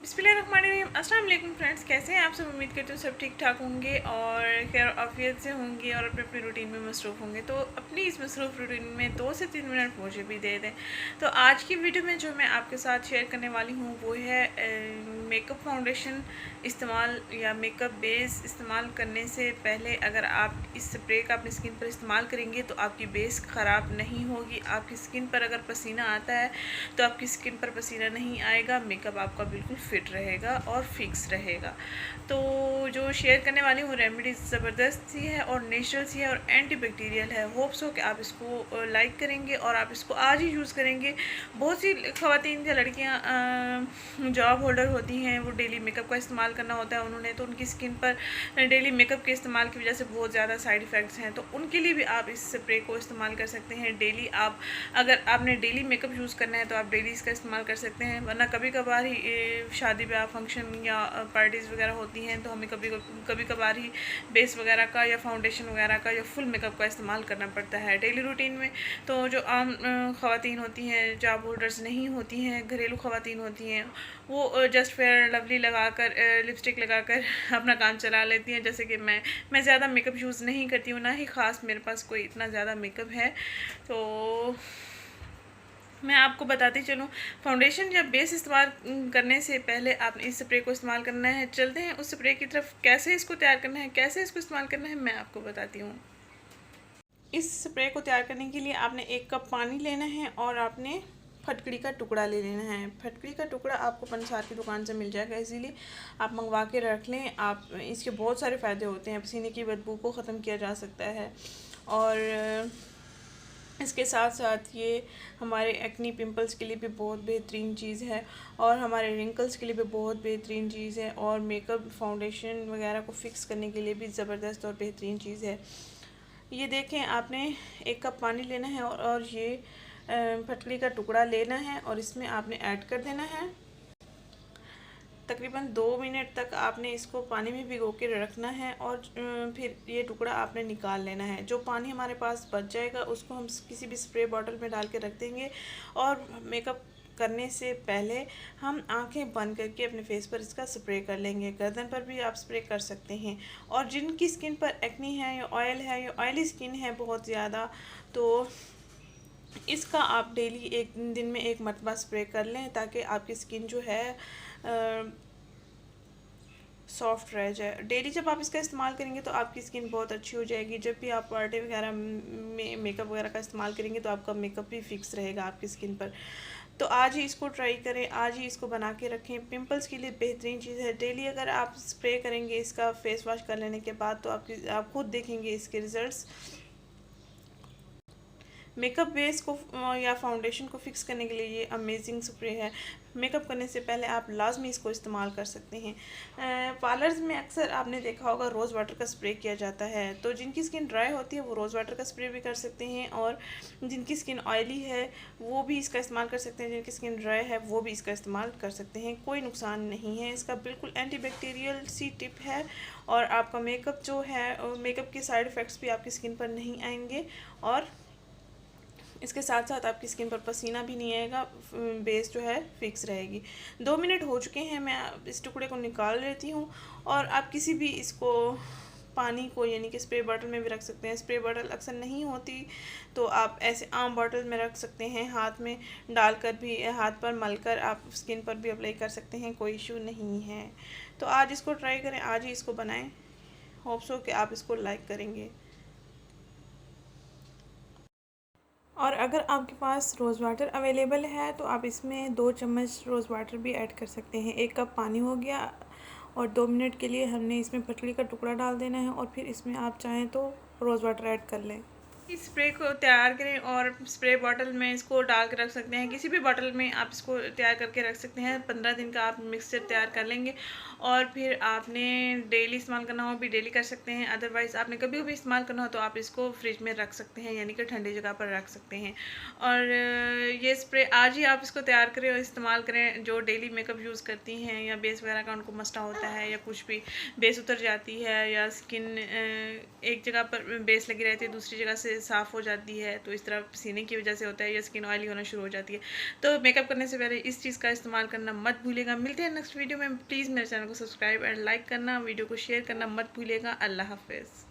बिस्मिल्लाहिर्रहमानिर्रहीम। अस्सलाम वालेकुम फ्रेंड्स, कैसे हैं आप सब। उम्मीद करती हूँ सब ठीक ठाक होंगे और खैर आफियत से होंगे और अपने अपने रूटीन में मसरूफ़ होंगे। तो अपनी इस मसरूफ़ रूटीन में 2 से 3 मिनट मुझे भी दे दें। तो आज की वीडियो में जो मैं आपके साथ शेयर करने वाली हूँ वो है मेकअप फाउंडेशन इस्तेमाल या मेकअप बेस इस्तेमाल करने से पहले अगर आप इस स्प्रे का अपनी स्किन पर इस्तेमाल करेंगे तो आपकी बेस ख़राब नहीं होगी। आपकी स्किन पर अगर पसीना आता है तो आपकी स्किन पर पसीना नहीं आएगा, मेकअप आपका बिल्कुल फिट रहेगा और फिक्स रहेगा। तो जो शेयर करने वाली हूँ रेमेडी ज़बरदस्त सी है और नेचुरल सी है और एंटी बैक्टीरियल है। होप्स हो कि आप इसको लाइक करेंगे और आप इसको आज ही यूज़ करेंगे। बहुत सी ख़वातीन या लड़कियाँ जॉब होल्डर होती हैं, वो डेली मेकअप का इस्तेमाल करना होता है उन्होंने, तो उनकी स्किन पर डेली मेकअप के इस्तेमाल की वजह से बहुत ज़्यादा साइड इफ़ेक्ट्स हैं। तो उनके लिए भी आप इस स्प्रे को इस्तेमाल कर सकते हैं डेली। आप अगर आपने डेली मेकअप यूज़ करना है तो आप डेली इसका इस्तेमाल कर सकते हैं, वरना कभी कभार ही शादी ब्याह फंक्शन या पार्टीज़ वगैरह होती हैं तो हमें कभी कभार ही बेस वगैरह का या फाउंडेशन वगैरह का या फुल मेकअप का इस्तेमाल करना पड़ता है डेली रूटीन में। तो जो आम ख़वातीन होती हैं, जॉब होल्डर्स नहीं होती हैं, घरेलू ख़वातीन होती हैं, वो जस्ट फेयर लवली लगाकर लिपस्टिक लगाकर अपना काम चला लेती हैं। जैसे कि मैं ज़्यादा मेकअप यूज़ नहीं करती हूँ, ना ही ख़ास मेरे पास कोई इतना ज़्यादा मेकअप है। तो मैं आपको बताती चलूँ, फाउंडेशन या बेस इस्तेमाल करने से पहले आपने इस स्प्रे को इस्तेमाल करना है। चलते हैं उस स्प्रे की तरफ। कैसे इसको तैयार करना है, कैसे इसको इस्तेमाल करना है, मैं आपको बताती हूँ। इस स्प्रे को तैयार करने के लिए आपने 1 कप पानी लेना है और आपने फटकड़ी का टुकड़ा ले लेना है। फटकड़ी का टुकड़ा आपको पंसार की दुकान से मिल जाएगा, इसीलिए आप मंगवा के रख लें। आप इसके बहुत सारे फ़ायदे होते हैं। पसीने की बदबू को ख़त्म किया जा सकता है और इसके साथ साथ ये हमारे एक्नी पिंपल्स के लिए भी बहुत बेहतरीन चीज़ है और हमारे रिंकल्स के लिए भी बहुत बेहतरीन चीज़ है और मेकअप फाउंडेशन वगैरह को फिक्स करने के लिए भी ज़बरदस्त और बेहतरीन चीज़ है। ये देखें, आपने 1 कप पानी लेना है और ये फटकड़ी का टुकड़ा लेना है और इसमें आपने ऐड कर देना है। तकरीबन 2 मिनट तक आपने इसको पानी में भिगो के रखना है और फिर ये टुकड़ा आपने निकाल लेना है। जो पानी हमारे पास बच जाएगा उसको हम किसी भी स्प्रे बॉटल में डाल के रख देंगे और मेकअप करने से पहले हम आंखें बंद करके अपने फेस पर इसका स्प्रे कर लेंगे। गर्दन पर भी आप स्प्रे कर सकते हैं। और जिनकी स्किन पर एक्नी है या ऑयली स्किन है बहुत ज़्यादा, तो इसका आप डेली एक दिन में 1 मरतबा स्प्रे कर लें ताकि आपकी स्किन जो है सॉफ्ट रह जाए। डेली जब आप इसका इस्तेमाल करेंगे तो आपकी स्किन बहुत अच्छी हो जाएगी। जब भी आप पार्टी वगैरह में मेकअप वगैरह का इस्तेमाल करेंगे तो आपका मेकअप भी फिक्स रहेगा आपकी स्किन पर। तो आज ही इसको ट्राई करें, आज ही इसको बना के रखें। पिंपल्स के लिए बेहतरीन चीज़ है। डेली अगर आप स्प्रे करेंगे इसका फेस वॉश कर लेने के बाद तो आप खुद देखेंगे इसके रिज़ल्ट्स। मेकअप बेस को या फाउंडेशन को फिक्स करने के लिए ये अमेजिंग स्प्रे है। मेकअप करने से पहले आप लाजमी इसको इस्तेमाल कर सकते हैं। पार्लर्स में अक्सर आपने देखा होगा रोज़ वाटर का स्प्रे किया जाता है, तो जिनकी स्किन ड्राई होती है वो रोज़ वाटर का स्प्रे भी कर सकते हैं और जिनकी स्किन ऑयली है वो भी इसका इस्तेमाल कर सकते हैं। जिनकी स्किन ड्राई है वो भी इसका इस्तेमाल कर सकते हैं। कोई नुकसान नहीं है इसका, बिल्कुल एंटी बैक्टीरियल सी टिप है और आपका मेकअप जो है मेकअप के साइड इफ़ेक्ट्स भी आपकी स्किन पर नहीं आएंगे और इसके साथ साथ आपकी स्किन पर पसीना भी नहीं आएगा। बेस जो है फिक्स रहेगी। 2 मिनट हो चुके हैं, मैं इस टुकड़े को निकाल लेती हूँ और आप किसी भी इसको पानी को यानी कि स्प्रे बॉटल में भी रख सकते हैं। स्प्रे बॉटल अक्सर नहीं होती तो आप ऐसे आम बॉटल में रख सकते हैं, हाथ में डालकर भी, हाथ पर मलकर आप स्किन पर भी अप्लाई कर सकते हैं, कोई इशू नहीं है। तो आज इसको ट्राई करें, आज ही इसको बनाएं। होप्स हो कि आप इसको लाइक करेंगे। और अगर आपके पास रोज़ वाटर अवेलेबल है तो आप इसमें 2 चम्मच रोज़ वाटर भी ऐड कर सकते हैं। 1 कप पानी हो गया और 2 मिनट के लिए हमने इसमें फटकड़ी का टुकड़ा डाल देना है और फिर इसमें आप चाहें तो रोज़ वाटर ऐड कर लें। इस स्प्रे को तैयार करें और स्प्रे बॉटल में इसको डाल कर रख सकते हैं। किसी भी बॉटल में आप इसको तैयार करके रख सकते हैं। 15 दिन का आप मिक्सचर तैयार कर लेंगे और फिर आपने डेली इस्तेमाल करना हो भी डेली कर सकते हैं। अदरवाइज़ आपने कभी भी इस्तेमाल करना हो तो आप इसको फ्रिज में रख सकते हैं, यानी कि ठंडी जगह पर रख सकते हैं। और ये स्प्रे आज ही आप इसको तैयार करें और इस्तेमाल करें। जो डेली मेकअप यूज़ करती हैं या बेस वगैरह का उनको मसला होता है या कुछ भी बेस उतर जाती है या स्किन एक जगह पर बेस लगी रहती है दूसरी जगह से साफ़ हो जाती है, तो इस तरह पसीने की वजह से होता है, या स्किन ऑयली होना शुरू हो जाती है। तो मेकअप करने से पहले इस चीज़ का इस्तेमाल करना मत भूलिएगा। मिलते हैं नेक्स्ट वीडियो में। प्लीज़ मेरे चैनल को सब्सक्राइब एंड लाइक करना, वीडियो को शेयर करना मत भूलिएगा। अल्लाह हाफ़िज़।